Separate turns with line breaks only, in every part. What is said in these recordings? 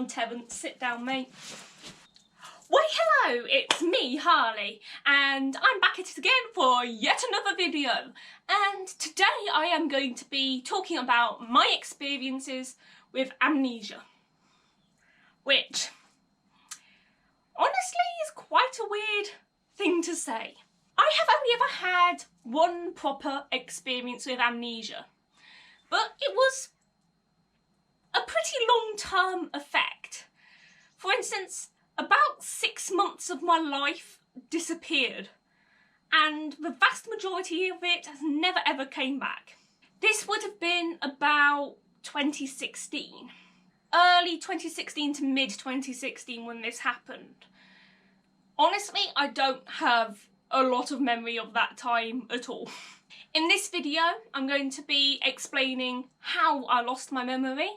on, Terence, sit down, mate. Why, hello, it's me, Harley, and I'm back at it again for yet another video. And today I am going to be talking about my experiences with amnesia, which honestly is quite a weird thing to say. I have only ever had one proper experience with amnesia, but it was a pretty long-term effect. For instance, about 6 months of my life disappeared, and the vast majority of it has never ever came back. This would have been about 2016. Early 2016 to mid 2016 when this happened. Honestly, I don't have a lot of memory of that time at all. In this video, I'm going to be explaining how I lost my memory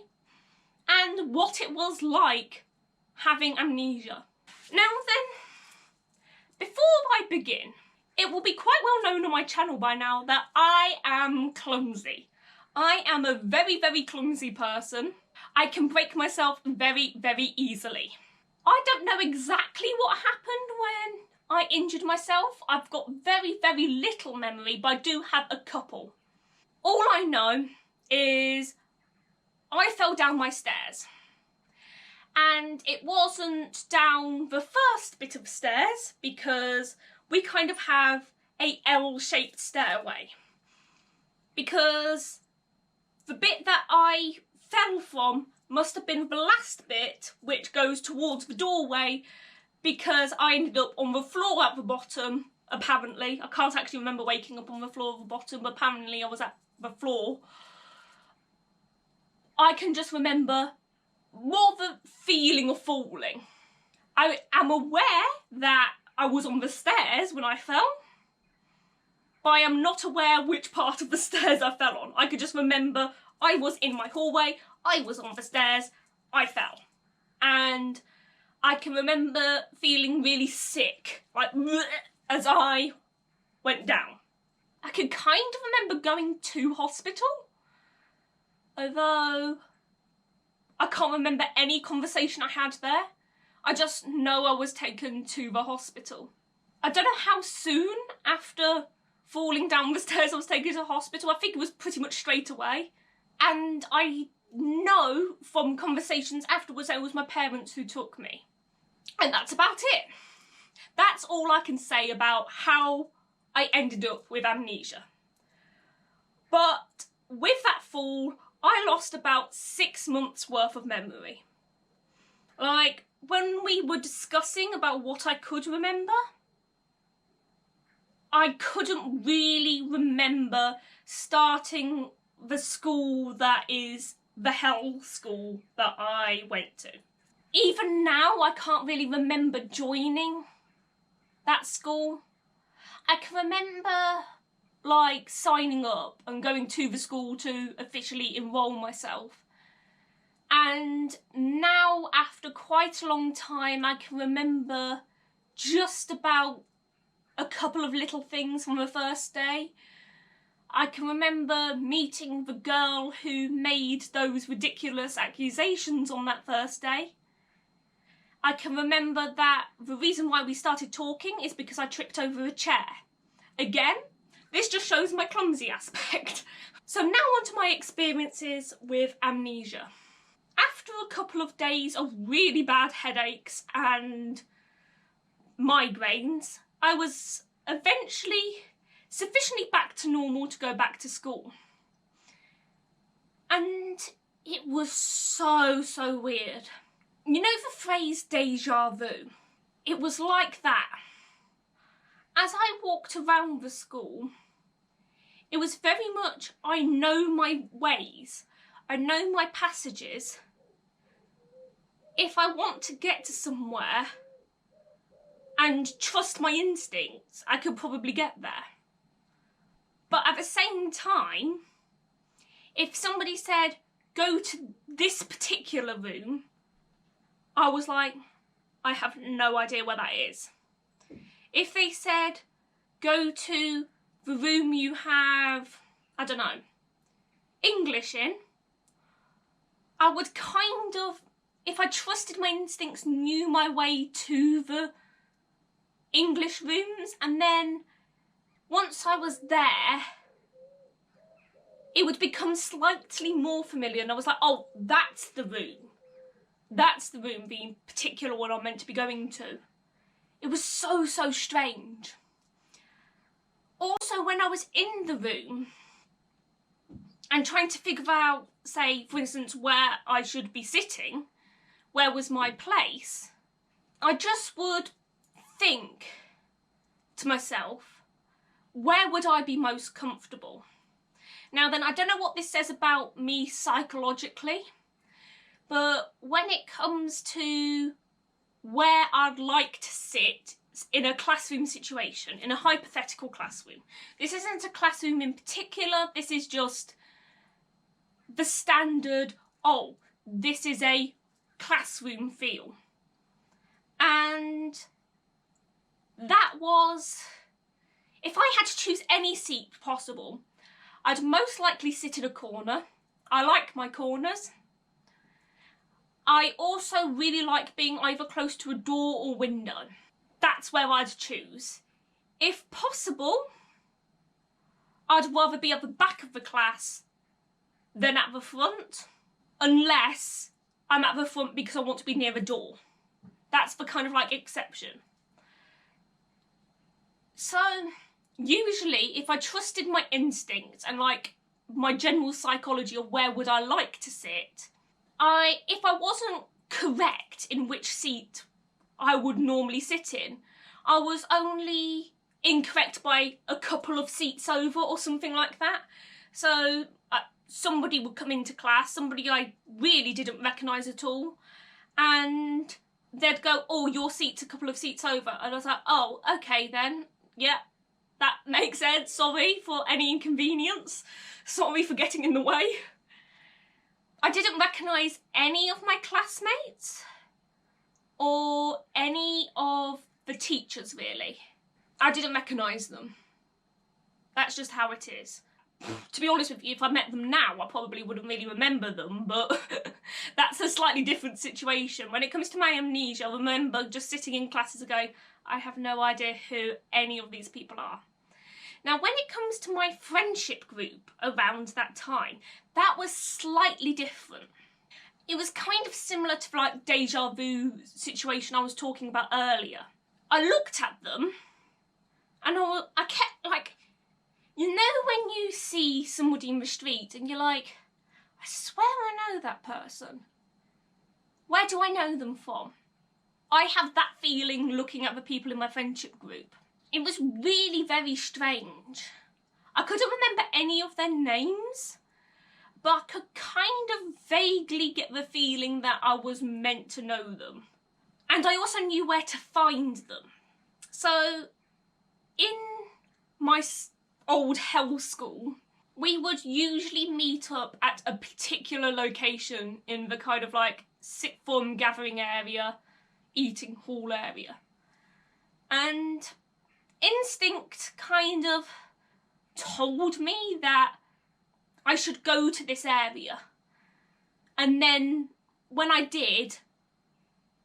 and what it was like having amnesia. Now then, before I begin, it will be quite well known on my channel by now that I am clumsy. I am a very, very clumsy person. I can break myself very, very easily. I don't know exactly what happened when I injured myself. I've got very, very little memory, but I do have a couple. All I know is I fell down my stairs. And it wasn't down the first bit of stairs because we kind of have a L-shaped stairway. Because the bit that I fell from must have been the last bit which goes towards the doorway, because I ended up on the floor at the bottom, apparently. I can't actually remember waking up on the floor at the bottom, but apparently I was at the floor. I can just remember more the feeling of falling. I am aware that I was on the stairs when I fell, but I am not aware which part of the stairs I fell on. I could just remember I was in my hallway, I was on the stairs, I fell. And I can remember feeling really sick, like as I went down. I can kind of remember going to hospital, although I can't remember any conversation I had there. I just know I was taken to the hospital. I don't know how soon after falling down the stairs I was taken to hospital. I think it was pretty much straight away. And I know from conversations afterwards that it was my parents who took me. And that's about it. That's all I can say about how I ended up with amnesia. But with that fall, I lost about 6 months worth of memory. Like, when we were discussing about what I could remember, I couldn't really remember starting the school that is the hell school that I went to. Even now, I can't really remember joining that school. I can remember like signing up and going to the school to officially enrol myself. And now, after quite a long time, I can remember just about a couple of little things from the first day. I can remember meeting the girl who made those ridiculous accusations on that first day. I can remember that the reason why we started talking is because I tripped over a chair. Again, this just shows my clumsy aspect. So now on to my experiences with amnesia. After a couple of days of really bad headaches and migraines, I was eventually sufficiently back to normal to go back to school. And it was so weird. You know the phrase deja vu? It was like that. As I walked around the school, it was very much, I know my ways, I know my passages. If I want to get to somewhere and trust my instincts, I could probably get there. But at the same time, if somebody said, go to this particular room, I was like, I have no idea where that is. If they said, go to the room you have, I don't know, English in, I would kind of if I trusted my instincts, knew my way to the English rooms, and then once I was there, it would become slightly more familiar, and I was like, oh, that's the room. That's the room, the particular one I'm meant to be going to. It was so, so strange. Also, when I was in the room and trying to figure out, say, for instance, where I should be sitting, where was my place, I just would think to myself, where would I be most comfortable? Now then, I don't know what this says about me psychologically, but when it comes to where I'd like to sit in a classroom situation, in a hypothetical classroom, this isn't a classroom in particular, this is just the standard, oh, this is a classroom feel. And that was, if I had to choose any seat possible, I'd most likely sit in a corner. I like my corners. I also really like being either close to a door or window. That's where I'd choose. If possible, I'd rather be at the back of the class than at the front, unless I'm at the front because I want to be near a door. That's the kind of like exception. So usually if I trusted my instincts and like my general psychology of where would I like to sit, if I wasn't correct in which seat I would normally sit in, I was only incorrect by a couple of seats over or something like that. So somebody would come into class, somebody I really didn't recognise at all, and they'd go, oh, your seat's a couple of seats over. And I was like, oh, okay then, yeah, that makes sense. Sorry for any inconvenience. Sorry for getting in the way. I didn't recognise any of my classmates or any of the teachers, really. I didn't recognise them. That's just how it is. To be honest with you, if I met them now, I probably wouldn't really remember them, but that's a slightly different situation. When it comes to my amnesia, I remember just sitting in classes and going, I have no idea who any of these people are. Now, when it comes to my friendship group around that time, that was slightly different. It was kind of similar to like deja vu situation I was talking about earlier. I looked at them and I kept like, you know when you see somebody in the street and you're like, I swear I know that person. Where do I know them from? I have that feeling looking at the people in my friendship group. It was really very strange. I couldn't remember any of their names, but I could kind of vaguely get the feeling that I was meant to know them. And I also knew where to find them. So in my old hell school, we would usually meet up at a particular location in the kind of like sixth form gathering area, eating hall area. And instinct kind of told me that I should go to this area. And then when I did,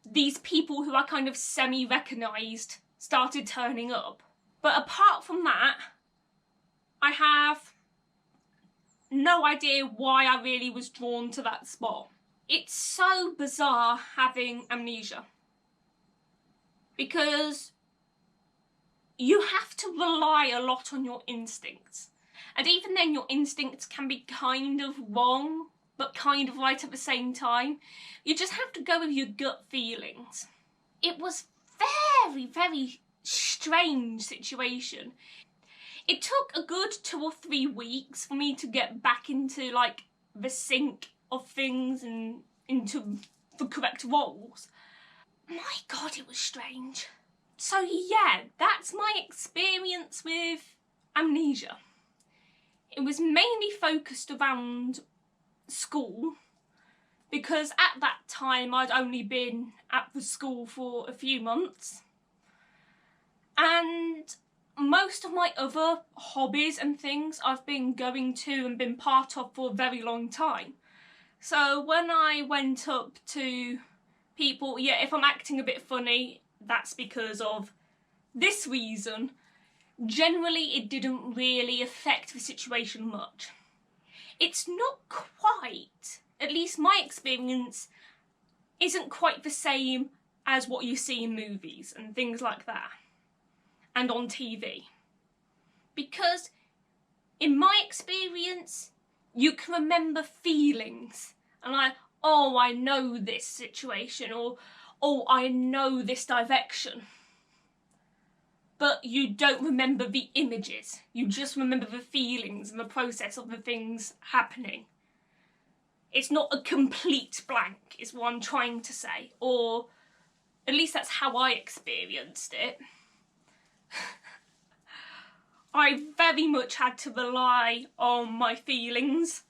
these people who I kind of semi-recognised started turning up. But apart from that, I have no idea why I really was drawn to that spot. It's so bizarre having amnesia, because you have to rely a lot on your instincts. And even then your instincts can be kind of wrong, but kind of right at the same time. You just have to go with your gut feelings. It was very, very strange situation. It took a good 2 or 3 weeks for me to get back into like the sync of things and into the correct roles. My God, it was strange. So yeah, that's my experience with amnesia. It was mainly focused around school, because at that time I'd only been at the school for a few months, and most of my other hobbies and things I've been going to and been part of for a very long time. So when I went up to people, yeah, if I'm acting a bit funny, that's because of this reason. Generally, it didn't really affect the situation much. It's not quite, at least my experience, isn't quite the same as what you see in movies and things like that, and on TV. Because in my experience, you can remember feelings, and like, oh, I know this situation, or oh, I know this direction. But you don't remember the images, you just remember the feelings and the process of the things happening. It's not a complete blank, is what I'm trying to say, or at least that's how I experienced it. I very much had to rely on my feelings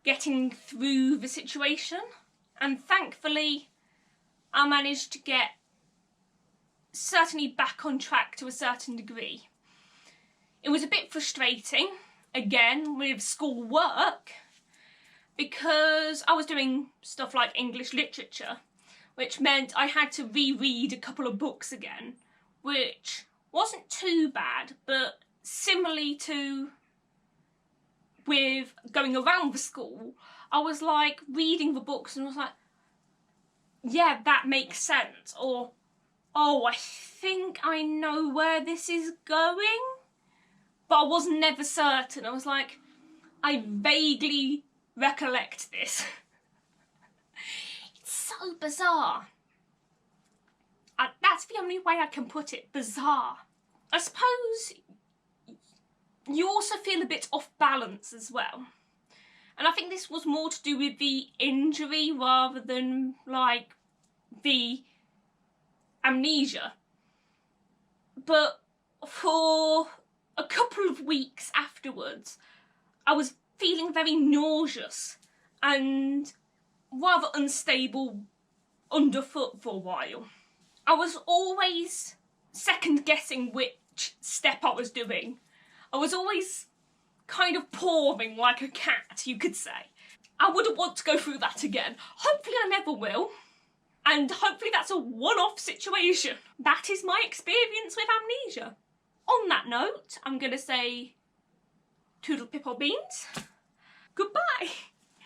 getting through the situation, and thankfully I managed to get certainly back on track to a certain degree. It was a bit frustrating, again, with school work, because I was doing stuff like English literature, which meant I had to reread a couple of books again, which wasn't too bad, but similarly to with going around the school, I was like reading the books and I was like, yeah, that makes sense, or oh, I think I know where this is going, but I was never certain. I was like, I vaguely recollect this. It's so bizarre. That's the only way I can put it, bizarre. I suppose you also feel a bit off balance as well. And I think this was more to do with the injury rather than like the amnesia. But for a couple of weeks afterwards, I was feeling very nauseous and rather unstable underfoot for a while. I was always second guessing which step I was doing. I was always kind of pawing like a cat, you could say. I wouldn't want to go through that again. Hopefully I never will. And hopefully that's a one-off situation. That is my experience with amnesia. On that note, I'm going to say toodle pip or beans. Goodbye.